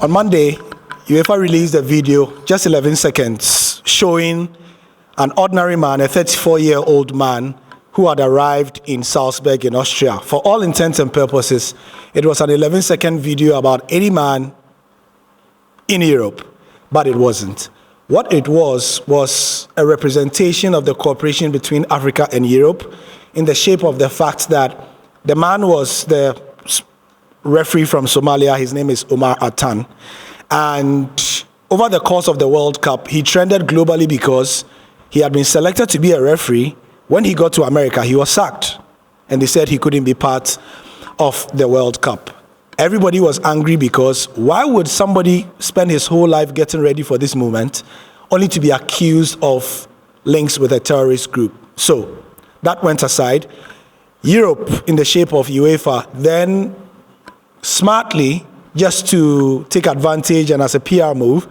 On Monday, UEFA released a video, just 11 seconds, showing an ordinary man, a 34-year-old man, who had arrived in Salzburg in Austria. For all intents and purposes, it was an 11-second video about any man in Europe, but it wasn't. What it was a representation of the cooperation between Africa and Europe in the shape of the fact that the man was the referee from Somalia. His name is Omar Atan. And over the course of the World Cup, he trended globally because he had been selected to be a referee. When he got to America, he was sacked. And they said he couldn't be part of the World Cup. Everybody was angry because why would somebody spend his whole life getting ready for this moment only to be accused of links with a terrorist group? So that went aside. Europe, in the shape of UEFA, then smartly, just to take advantage and as a PR move,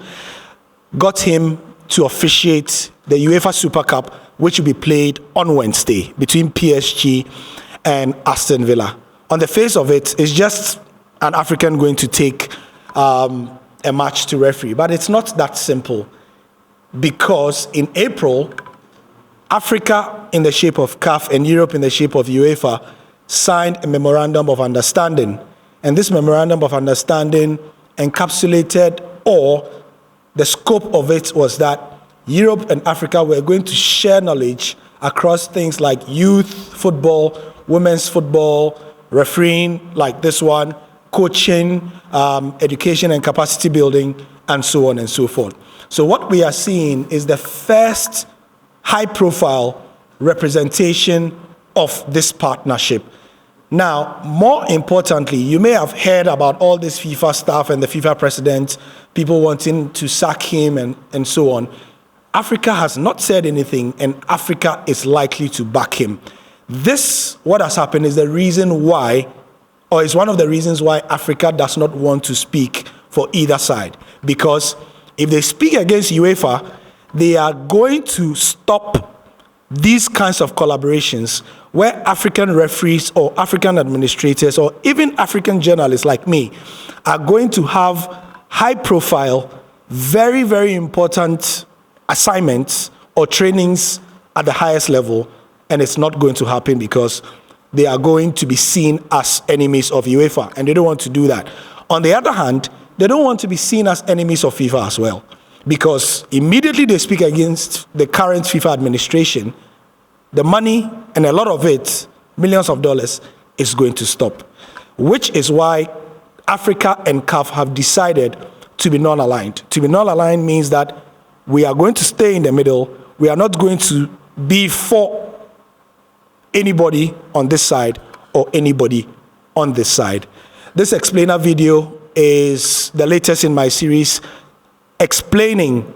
got him to officiate the UEFA Super Cup, which will be played on Wednesday between PSG and Aston Villa. On the face of it, it's just an African going to take a match to referee. But it's not that simple, because in April, Africa in the shape of CAF and Europe in the shape of UEFA signed a memorandum of understanding. And this memorandum of understanding encapsulated, or the scope of it was that Europe and Africa were going to share knowledge across things like youth football, women's football, refereeing like this one, coaching, education and capacity building, and so on and so forth. So what we are seeing is the first high-profile representation of this partnership. Now, more importantly, you may have heard about all this FIFA stuff and the FIFA president, people wanting to sack him and so on. Africa has not said anything, and Africa is likely to back him. This, what has happened, is the reason why, or is one of the reasons why Africa does not want to speak for either side. Because if they speak against UEFA, they are going to stop these kinds of collaborations where African referees or African administrators or even African journalists like me are going to have high-profile, very, very important assignments or trainings at the highest level, and it's not going to happen because they are going to be seen as enemies of UEFA, and they don't want to do that. On the other hand, they don't want to be seen as enemies of FIFA as well, because immediately they speak against the current FIFA administration, the money, and a lot of it, millions of dollars, is going to stop. Which is why Africa and CAF have decided to be non-aligned. To be non-aligned means that we are going to stay in the middle. We are not going to be for anybody on this side or anybody on this side. This explainer video is the latest in my series explaining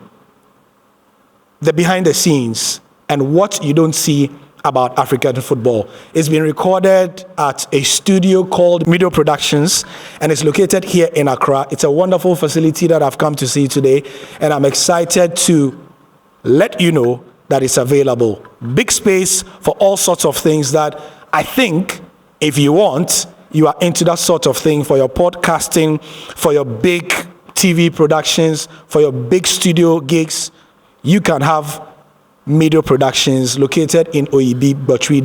the behind the scenes and what you don't see about African football. It's been recorded at a studio called Mido Productions, and it's located here in Accra. It's a wonderful facility that I've come to see today, and I'm excited to let you know that it's available. Big space for all sorts of things that I think, if you want, you are into that sort of thing for your podcasting, for your big TV productions, for your big studio gigs. You can have Mido Productions located in Oyibi, Botry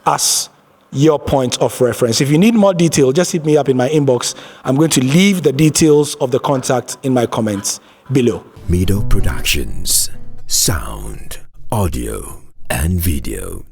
as your point of reference. If you need more detail, just hit me up in my inbox. I'm going to leave the details of the contact in my comments below. Mido Productions. Sound, audio, and video.